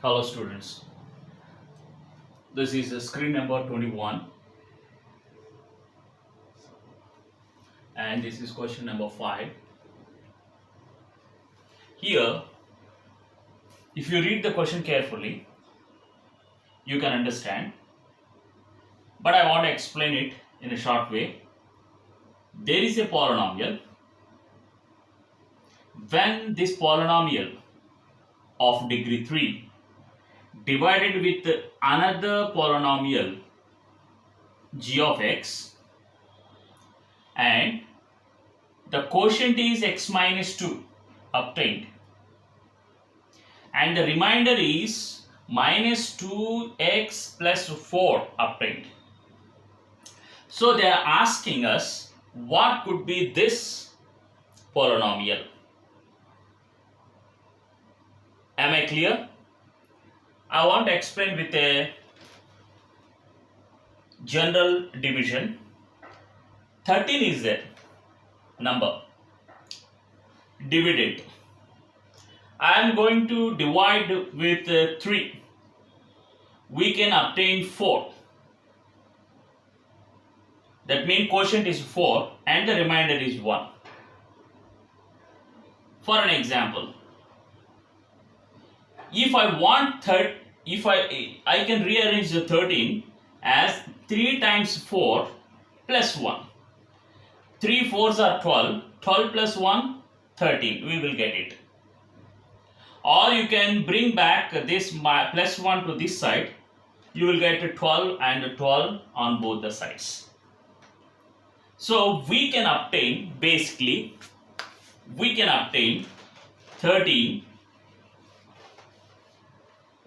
Hello students, this is screen number 21 and this is question number 5. Here, if you read the question carefully, you can understand, but I want to explain it in a short way. There is a polynomial. When this polynomial of degree 3 divided with another polynomial g of x and the quotient is x minus 2 obtained and the remainder is minus 2x plus 4 obtained. So they are asking us what could be this polynomial. Am I clear? I want to explain with a general division. 13 is the number. Dividend. I am going to divide with 3. We can obtain 4. That means quotient is 4 and the remainder is 1. For an example, if I want I can rearrange the 13 as 3 times 4 plus 1. 3 4s are 12. 12 plus 1, 13. We will get it. Or you can bring back this plus 1 to this side. You will get 12 and 12 on both the sides. So we can obtain, basically, we can obtain 13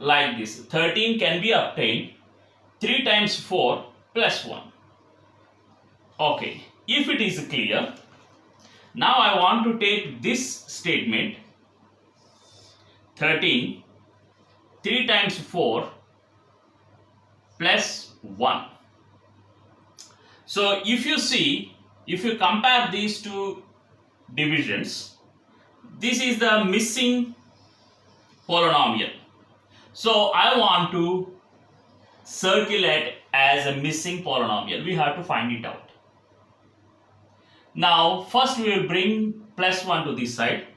like this. 13 can be obtained 3 times 4 plus 1. Okay, if it is clear, now I want to take this statement 13 3 times 4 plus 1. So if you see, if you compare these two divisions, this is the missing polynomial. So I want to circulate as a missing polynomial. We have to find it out. Now first we will bring plus 1 to this side.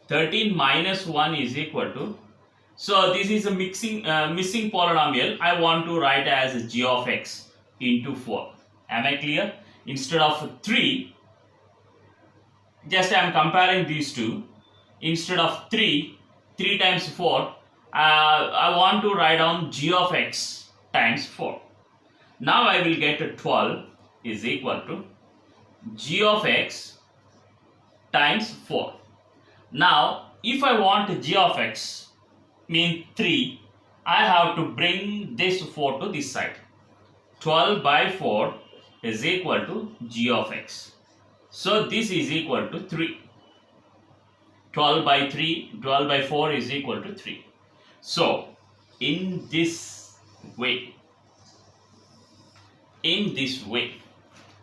13 minus 1 is equal to, so this is a missing polynomial. I want to write as g of x into 4. Am I clear? Instead of 3, just I am comparing these two. Instead of 3 times 4, I want to write down g of x times 4. Now I will get 12 is equal to g of x times 4. Now if I want g of x mean 3, I have to bring this 4 to this side. 12 by 4 is equal to g of x. So this is equal to 3. 12 by 4 is equal to 3. So in this way,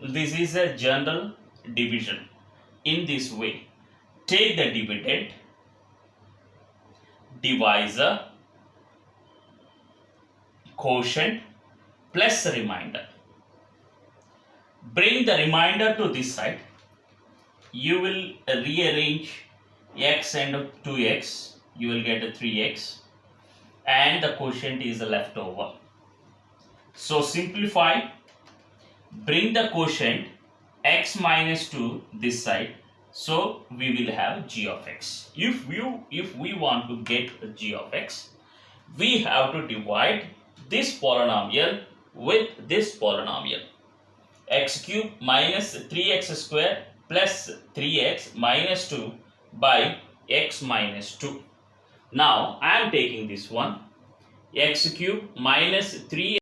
this is a general division. In this way, take the dividend, divisor, quotient plus remainder. Bring the remainder to this side. You will rearrange x and 2x. You will get a 3x. And the quotient is left over. So simplify. Bring the quotient x minus 2 this side. So we will have g of x. If we want to get g of x, we have to divide this polynomial with this polynomial. X cube minus 3x square plus 3x minus 2 by x minus 2. Now I am taking this one, x cube minus 3